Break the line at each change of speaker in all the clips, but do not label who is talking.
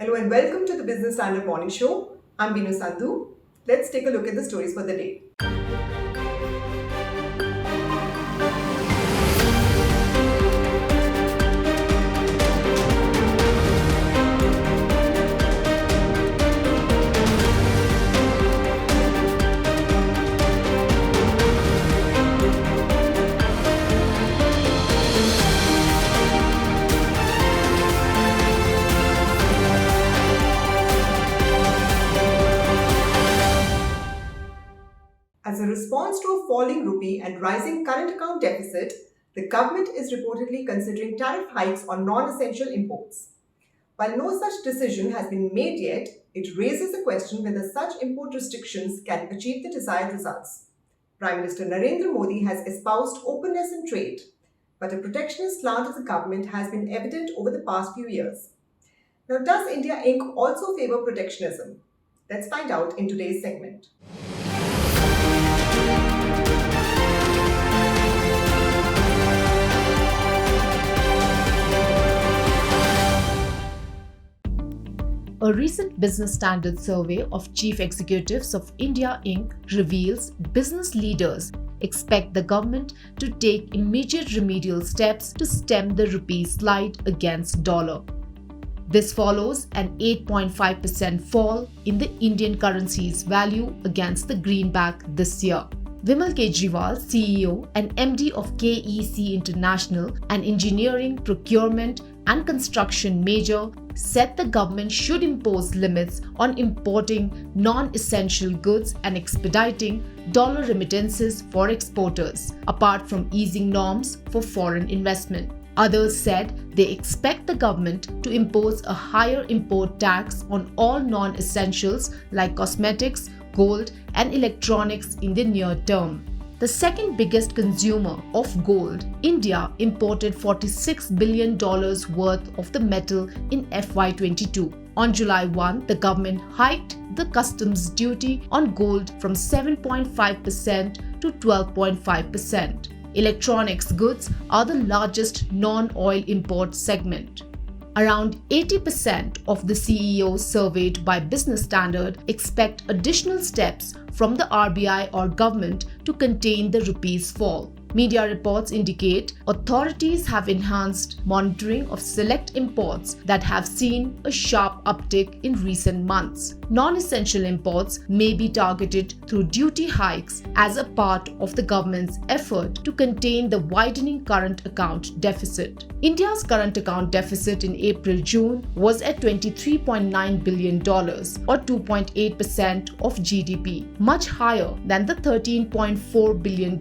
Hello and welcome to the Business Standard Morning Show. I'm Binu Sandhu. Let's take a look at the stories for the day. As a response to a falling rupee and rising current account deficit, the government is reportedly considering tariff hikes on non-essential imports. While no such decision has been made yet, it raises the question whether such import restrictions can achieve the desired results. Prime Minister Narendra Modi has espoused openness in trade, but a protectionist slant of the government has been evident over the past few years. Now, does India Inc. also favor protectionism? Let's find out in today's segment.
A recent Business Standard survey of chief executives of India Inc. reveals business leaders expect the government to take immediate remedial steps to stem the rupee slide against dollar. This follows an 8.5% fall in the Indian currency's value against the greenback this year. Vimal Kejriwal, CEO and MD of KEC International, an engineering, procurement and construction major, said the government should impose limits on importing non-essential goods and expediting dollar remittances for exporters, apart from easing norms for foreign investment. Others said they expect the government to impose a higher import tax on all non-essentials like cosmetics, gold and electronics in the near term. The second biggest consumer of gold, India imported $46 billion worth of the metal in FY22. On July 1, the government hiked the customs duty on gold from 7.5% to 12.5%. Electronics goods are the largest non-oil import segment. Around 80% of the CEOs surveyed by Business Standard expect additional steps from the RBI or government to contain the rupee's fall. Media reports indicate authorities have enhanced monitoring of select imports that have seen a sharp uptick in recent months. Non-essential imports may be targeted through duty hikes as a part of the government's effort to contain the widening current account deficit. India's current account deficit in April-June was at $23.9 billion or 2.8% of GDP, much higher than the $13.4 billion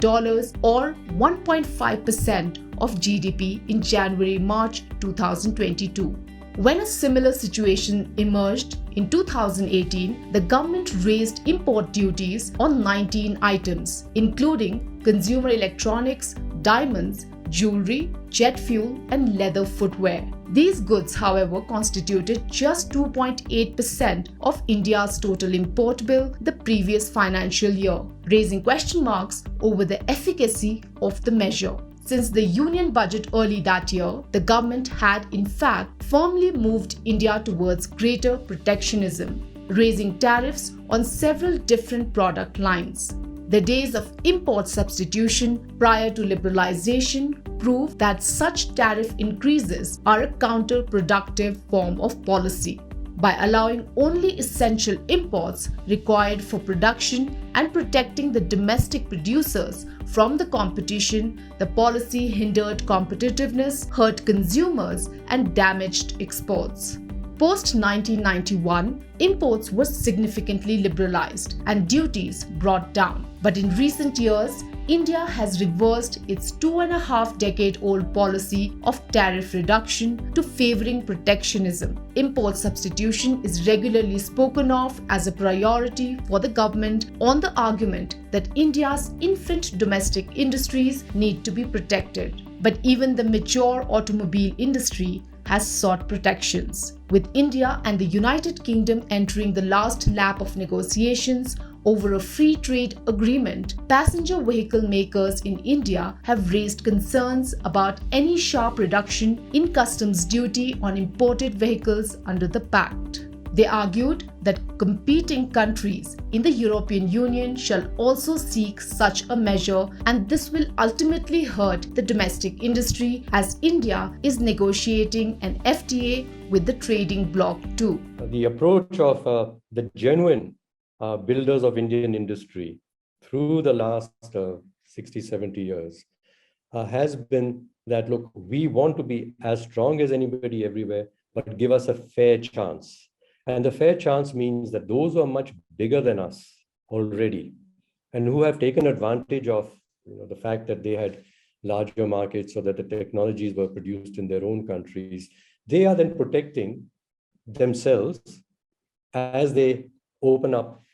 or 1.5% of GDP in January-March 2022. When a similar situation emerged in 2018, the government raised import duties on 19 items, including consumer electronics, diamonds, jewelry, jet fuel, and leather footwear. These goods, however, constituted just 2.8% of India's total import bill the previous financial year, raising question marks over the efficacy of the measure. Since the union budget early that year, the government had in fact firmly moved India towards greater protectionism, raising tariffs on several different product lines. The days of import substitution prior to liberalization prove that such tariff increases are a counterproductive form of policy. By allowing only essential imports required for production and protecting the domestic producers from the competition, the policy hindered competitiveness, hurt consumers, and damaged exports. Post-1991, imports were significantly liberalized and duties brought down. But in recent years, India has reversed its 2.5-decade-old policy of tariff reduction to favoring protectionism. Import substitution is regularly spoken of as a priority for the government on the argument that India's infant domestic industries need to be protected. But even the mature automobile industry has sought protections. With India and the United Kingdom entering the last lap of negotiations over a free trade agreement, passenger vehicle makers in India have raised concerns about any sharp reduction in customs duty on imported vehicles under the pact. They argued that competing countries in the European Union shall also seek such a measure, and this will ultimately hurt the domestic industry as India is negotiating an FTA with the trading bloc too.
The approach of the genuine builders of Indian industry through the last 60, 70 years has been that, look, we want to be as strong as anybody everywhere, but give us a fair chance. And the fair chance means that those who are much bigger than us already and who have taken advantage of the fact that they had larger markets so that the technologies were produced in their own countries, they are then protecting themselves as they open up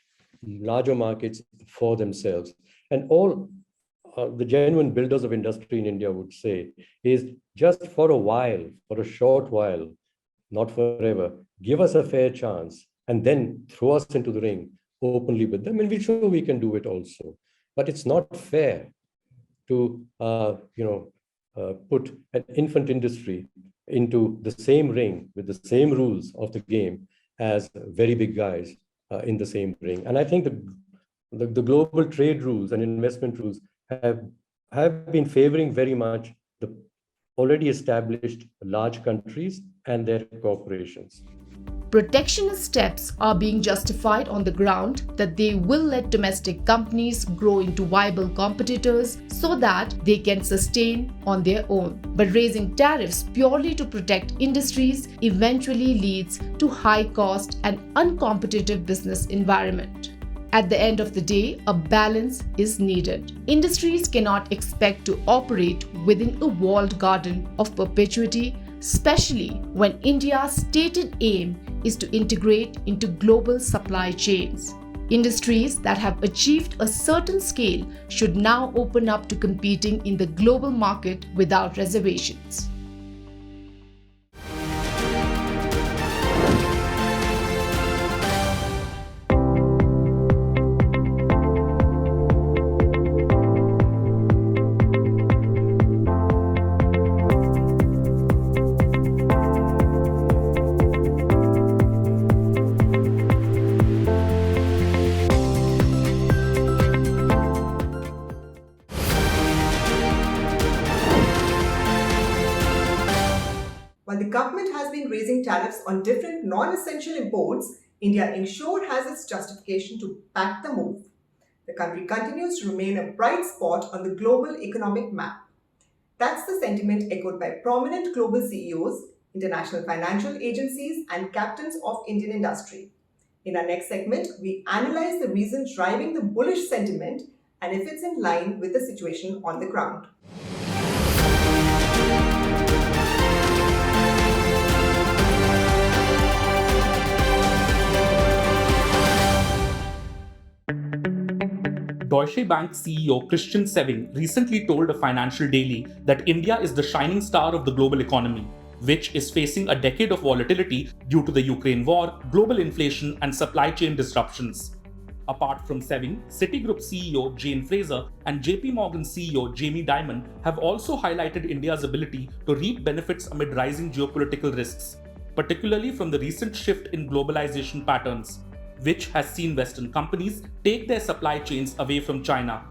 larger markets for themselves. And all the genuine builders of industry in India would say is just for a while, for a short while, not forever, give us a fair chance and then throw us into the ring openly with them. And we're sure we can do it also. But it's not fair to put an infant industry into the same ring with the same rules of the game as very big guys in the same ring. And I think the global trade rules and investment rules have been favoring very much the already established large countries and their corporations.
Protectionist steps are being justified on the ground that they will let domestic companies grow into viable competitors so that they can sustain on their own. But raising tariffs purely to protect industries eventually leads to high cost and uncompetitive business environment. At the end of the day, a balance is needed. Industries cannot expect to operate within a walled garden of perpetuity, especially when India's stated aim is to integrate into global supply chains. Industries that have achieved a certain scale should now open up to competing in the global market without reservations.
While the government has been raising tariffs on different non-essential imports, India Inc. has its justification to back the move. The country continues to remain a bright spot on the global economic map. That's the sentiment echoed by prominent global CEOs, international financial agencies, and captains of Indian industry. In our next segment, we analyze the reasons driving the bullish sentiment and if it's in line with the situation on the ground.
Deutsche Bank CEO Christian Sewing recently told a financial daily that India is the shining star of the global economy, which is facing a decade of volatility due to the Ukraine war, global inflation, and supply chain disruptions. Apart from Sewing, Citigroup CEO Jane Fraser and JP Morgan CEO Jamie Dimon have also highlighted India's ability to reap benefits amid rising geopolitical risks, particularly from the recent shift in globalization patterns, which has seen Western companies take their supply chains away from China.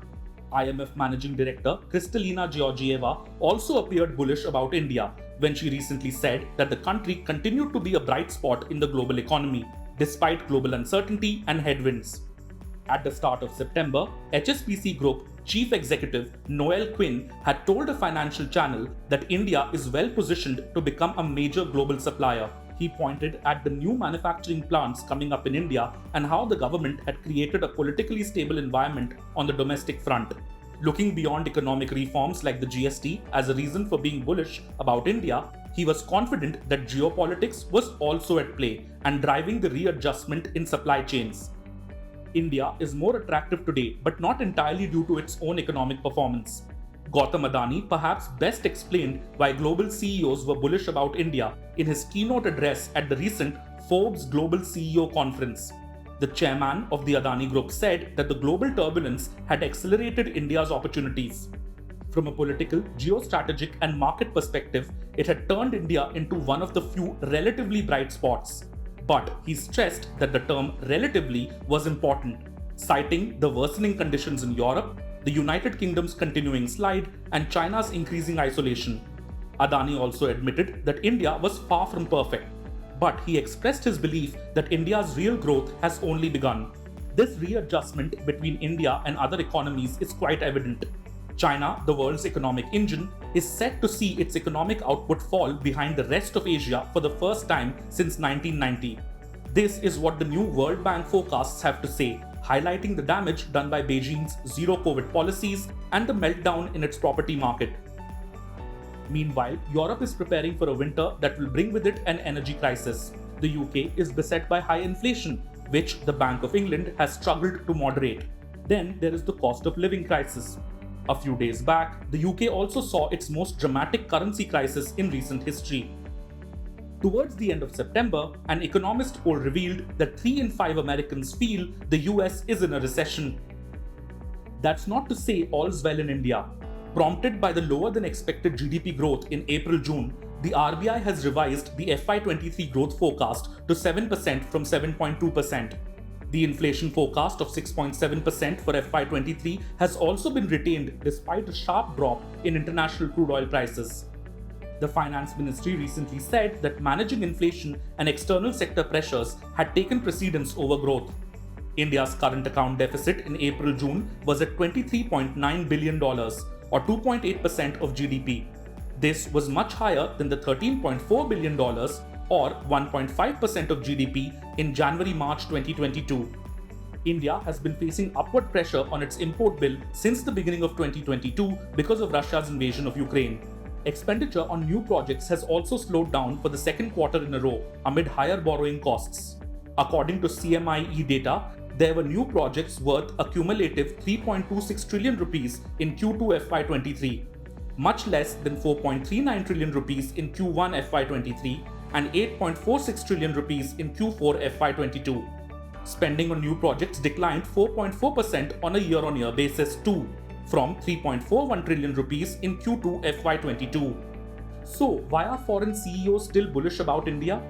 IMF Managing Director Kristalina Georgieva also appeared bullish about India when she recently said that the country continued to be a bright spot in the global economy, despite global uncertainty and headwinds. At the start of September, HSBC Group Chief Executive Noel Quinn had told a financial channel that India is well positioned to become a major global supplier. He pointed at the new manufacturing plants coming up in India and how the government had created a politically stable environment on the domestic front. Looking beyond economic reforms like the GST as a reason for being bullish about India, he was confident that geopolitics was also at play and driving the readjustment in supply chains. India is more attractive today, but not entirely due to its own economic performance. Gautam Adani perhaps best explained why global CEOs were bullish about India in his keynote address at the recent Forbes Global CEO Conference. The the chairman of the Adani Group said that the global turbulence had accelerated India's opportunities. From a political, geostrategic, and market perspective, it had turned India into one of the few relatively bright spots. But he stressed that the term relatively was important, citing the worsening conditions in Europe, the United Kingdom's continuing slide, and China's increasing isolation. Adani also admitted that India was far from perfect, but he expressed his belief that India's real growth has only begun. This readjustment between India and other economies is quite evident. China, the world's economic engine, is set to see its economic output fall behind the rest of Asia for the first time since 1990. This is what the new World Bank forecasts have to say, highlighting the damage done by Beijing's zero-COVID policies and the meltdown in its property market. Meanwhile, Europe is preparing for a winter that will bring with it an energy crisis. The UK is beset by high inflation, which the Bank of England has struggled to moderate. Then there is the cost of living crisis. A few days back, the UK also saw its most dramatic currency crisis in recent history. Towards the end of September, an economist poll revealed that 3 in 5 Americans feel the US is in a recession. That's not to say all's well in India. Prompted by the lower than expected GDP growth in April-June, the RBI has revised the FY23 growth forecast to 7% from 7.2%. The inflation forecast of 6.7% for FY23 has also been retained despite a sharp drop in international crude oil prices. The Finance Ministry recently said that managing inflation and external sector pressures had taken precedence over growth. India's current account deficit in April-June was at $23.9 billion, or 2.8% of GDP. This was much higher than the $13.4 billion, or 1.5% of GDP in January-March 2022. India has been facing upward pressure on its import bill since the beginning of 2022 because of Russia's invasion of Ukraine. Expenditure on new projects has also slowed down for the second quarter in a row amid higher borrowing costs. According to CMIE data, there were new projects worth a cumulative 3.26 trillion rupees in Q2 FY23, much less than 4.39 trillion rupees in Q1 FY23 and 8.46 trillion rupees in Q4 FY22. Spending on new projects declined 4.4% on a year-on-year basis too, from 3.41 trillion rupees in Q2 FY22. So, why are foreign CEOs still bullish about India?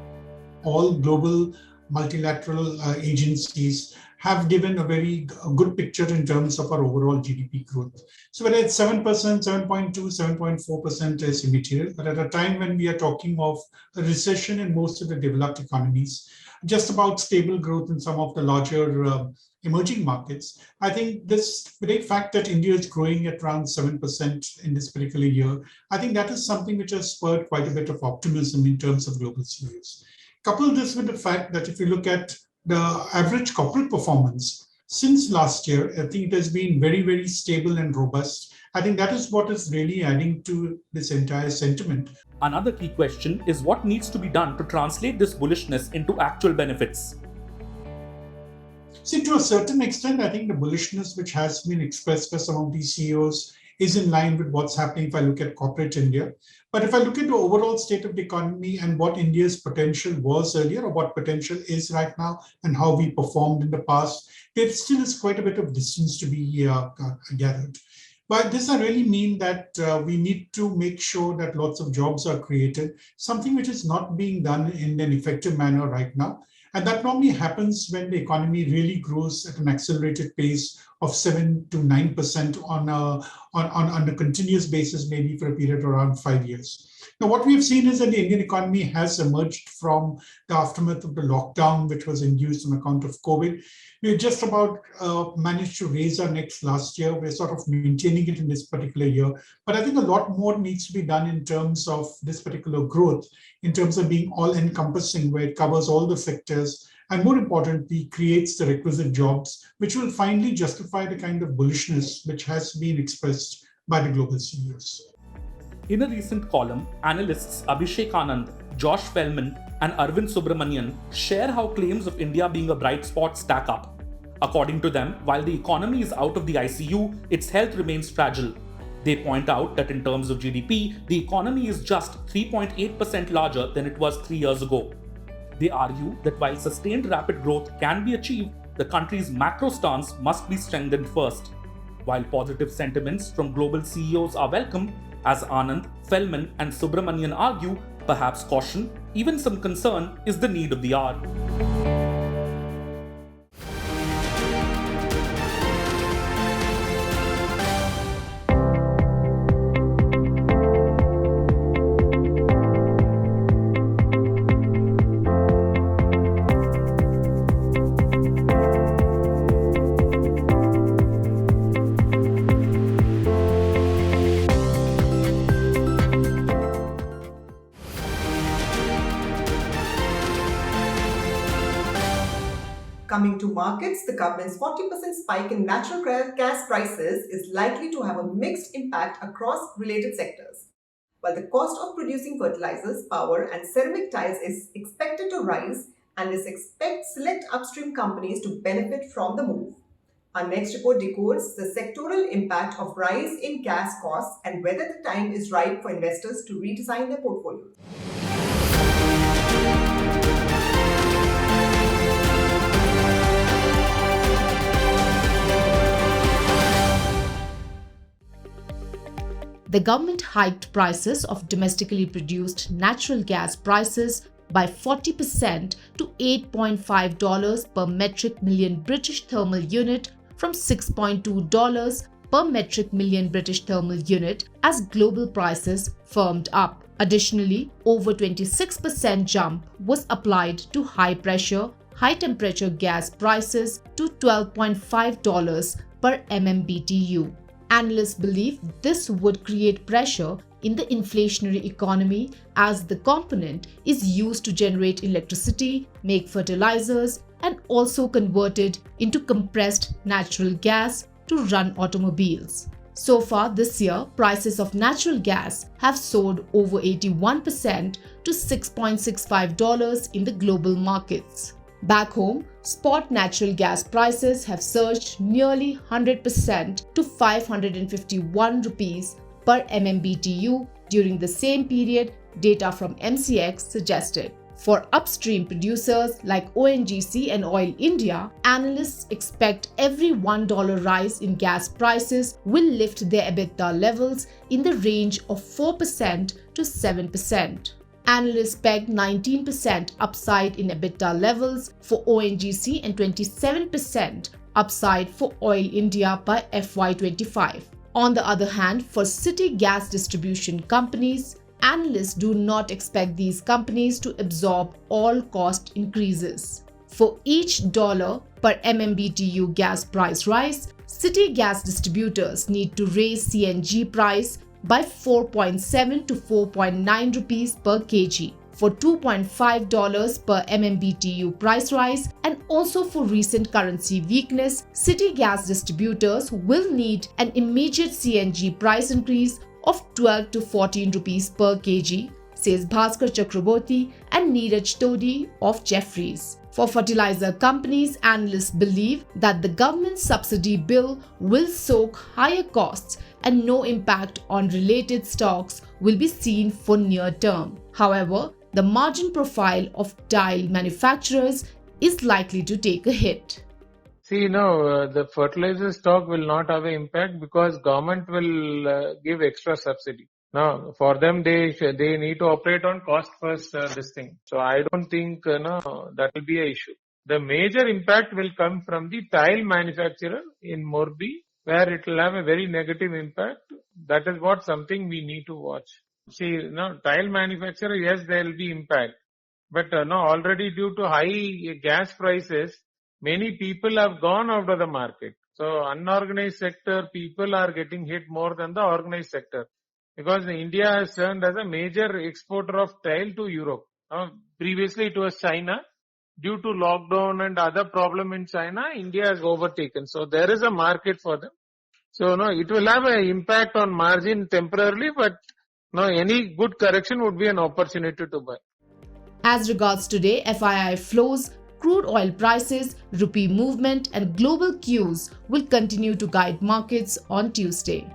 All global multilateral agencies have given a very good picture in terms of our overall GDP growth. So whether it's 7%, 7.2, 7.4% is immaterial, but at a time when we are talking of a recession in most of the developed economies, just about stable growth in some of the larger emerging markets, I think this very fact that India is growing at around 7% in this particular year, I think that is something which has spurred quite a bit of optimism in terms of global CEOs. Couple this with the fact that if you look at the average corporate performance since last year, I think it has been very, very stable and robust. I think that is what is really adding to this entire sentiment.
Another key question is what needs to be done to translate this bullishness into actual benefits.
See, to a certain extent, I think the bullishness which has been expressed by some of these CEOs is in line with what's happening if I look at corporate India. But if I look at the overall state of the economy and what India's potential was earlier or what potential is right now and how we performed in the past, there still is quite a bit of distance to be gathered. By this, I really mean that we need to make sure that lots of jobs are created, something which is not being done in an effective manner right now. And that normally happens when the economy really grows at an accelerated pace of 7 to 9% on a continuous basis, maybe for a period of around 5 years. Now, what we have seen is that the Indian economy has emerged from the aftermath of the lockdown, which was induced on account of COVID. We just about managed to raise our necks last year. We're sort of maintaining it in this particular year. But I think a lot more needs to be done in terms of this particular growth, in terms of being all-encompassing, where it covers all the sectors, and more importantly, creates the requisite jobs, which will finally justify the kind of bullishness which has been expressed by the global CEOs.
In a recent column, analysts Abhishek Anand, Josh Fellman, and Arvind Subramanian share how claims of India being a bright spot stack up. According to them, while the economy is out of the ICU, its health remains fragile. They point out that in terms of GDP, the economy is just 3.8% larger than it was 3 years ago. They argue that while sustained rapid growth can be achieved, the country's macro stance must be strengthened first. While positive sentiments from global CEOs are welcome, as Anand, Feldman, and Subramanian argue, perhaps caution, even some concern, is the need of the hour.
Coming to markets, the government's 40% spike in natural gas prices is likely to have a mixed impact across related sectors. While the cost of producing fertilizers, power, and ceramic tiles is expected to rise, analysts expect select upstream companies to benefit from the move. Our next report decodes the sectoral impact of rise in gas costs and whether the time is right for investors to redesign their portfolios.
The government hiked prices of domestically produced natural gas prices by 40% to $8.5 per metric million British thermal unit from $6.2 per metric million British thermal unit as global prices firmed up. Additionally, over 26% jump was applied to high pressure, high temperature gas prices to $12.5 per MMBTU. Analysts believe this would create pressure in the inflationary economy as the component is used to generate electricity, make fertilizers, and also converted into compressed natural gas to run automobiles. So far this year, prices of natural gas have soared over 81% to $6.65 in the global markets. Back home, spot natural gas prices have surged nearly 100% to 551 rupees per MMBTU during the same period, data from MCX suggested. For upstream producers like ONGC and Oil India, analysts expect every $1 rise in gas prices will lift their EBITDA levels in the range of 4% to 7%. Analysts pegged 19% upside in EBITDA levels for ONGC and 27% upside for Oil India by FY25. On the other hand, for city gas distribution companies, analysts do not expect these companies to absorb all cost increases. For each dollar per MMBTU gas price rise, city gas distributors need to raise CNG price by 4.7 to 4.9 rupees per kg for $2.5 per MMBTU price rise, and also for recent currency weakness, city gas distributors will need an immediate CNG price increase of 12 to 14 rupees per kg, says Bhaskar Chakraborty and Neeraj Todi of Jefferies. For fertilizer companies, analysts believe that the government subsidy bill will soak higher costs and no impact on related stocks will be seen for near term. However, the margin profile of tile manufacturers is likely to take a hit.
See, the fertilizer stock will not have an impact because government will give extra subsidy. Now, for them, they need to operate on cost first, this thing. So I don't think, that will be an issue. The major impact will come from the tile manufacturer in Morbi, where it will have a very negative impact. That is what something we need to watch. See, tile manufacturer, yes, there will be impact. But already due to high gas prices, many people have gone out of the market. So unorganized sector people are getting hit more than the organized sector. Because India has turned as a major exporter of tile to Europe. Previously it was China. Due to lockdown and other problem in China, India has overtaken. So there is a market for them. So it will have an impact on margin temporarily, but any good correction would be an opportunity to buy.
As regards today, FII flows, crude oil prices, rupee movement and global cues will continue to guide markets on Tuesday.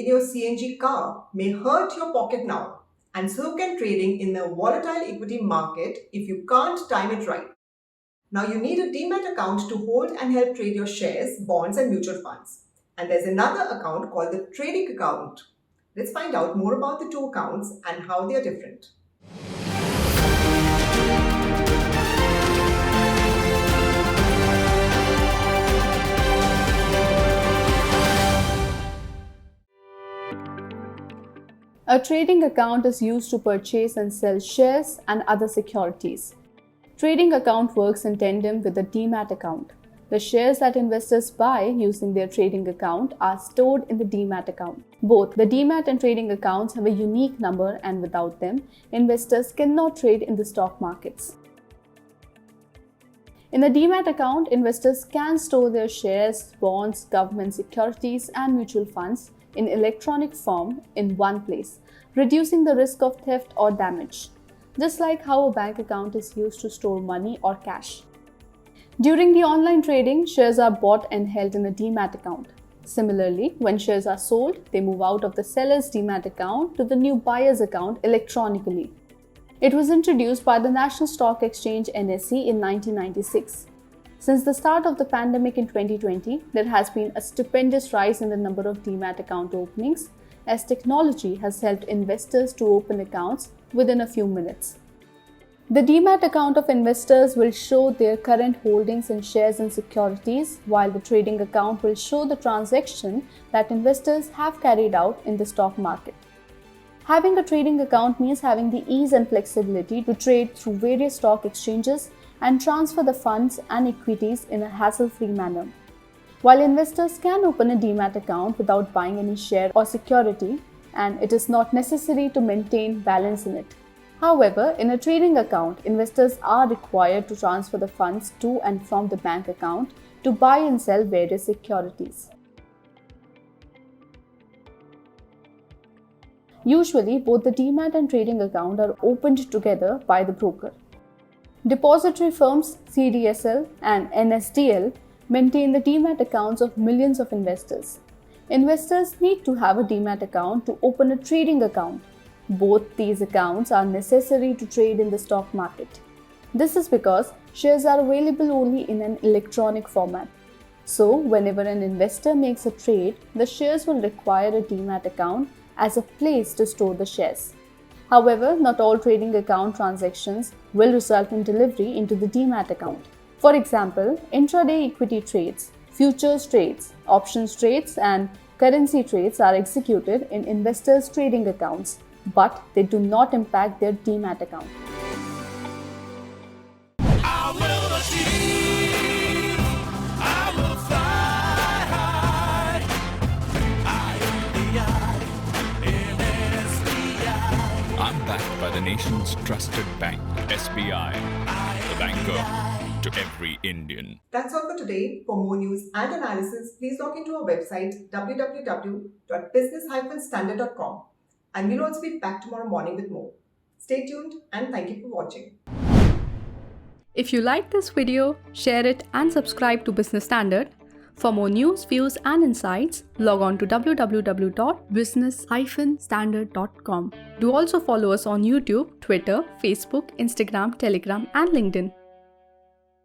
in your CNG car may hurt your pocket now, and so can trading in the volatile equity market if you can't time it right. Now you need a Demat account to hold and help trade your shares, bonds and mutual funds. And there's another account called the trading account. Let's find out more about the two accounts and how they are different.
A trading account is used to purchase and sell shares and other securities. Trading account works in tandem with the Demat account. The shares that investors buy using their trading account are stored in the Demat account. Both the Demat and trading accounts have a unique number, and without them, investors cannot trade in the stock markets. In the Demat account, investors can store their shares, bonds, government securities, and mutual funds in electronic form in one place, reducing the risk of theft or damage, just like how a bank account is used to store money or cash. During the online trading, shares are bought and held in a Demat account. Similarly, when shares are sold, they move out of the seller's Demat account to the new buyer's account electronically. It was introduced by the National Stock Exchange NSE in 1996. Since the start of the pandemic in 2020, there has been a stupendous rise in the number of Demat account openings, as technology has helped investors to open accounts within a few minutes. The Demat account of investors will show their current holdings in shares and securities, while the trading account will show the transaction that investors have carried out in the stock market. Having a trading account means having the ease and flexibility to trade through various stock exchanges and transfer the funds and equities in a hassle-free manner. While investors can open a Demat account without buying any share or security, and it is not necessary to maintain balance in it. However, in a trading account, investors are required to transfer the funds to and from the bank account to buy and sell various securities. Usually, both the Demat and trading account are opened together by the broker. Depository firms CDSL and NSDL maintain the Demat accounts of millions of investors. Investors need to have a Demat account to open a trading account. Both these accounts are necessary to trade in the stock market. This is because shares are available only in an electronic format. So, whenever an investor makes a trade, the shares will require a Demat account as a place to store the shares. However, not all trading account transactions will result in delivery into the Demat account. For example, intraday equity trades, futures trades, options trades, and currency trades are executed in investors' trading accounts, but they do not impact their Demat account.
I'm backed by the nation's trusted bank, SBI, the banker to every Indian.
That's all for today. For more news and analysis, please log into our website www.business-standard.com, and we'll also be back tomorrow morning with more. Stay tuned and thank you for watching.
If you like this video, share it and subscribe to Business Standard. For more news, views and insights, log on to www.business-standard.com. Do also follow us on YouTube, Twitter, Facebook, Instagram, Telegram and LinkedIn.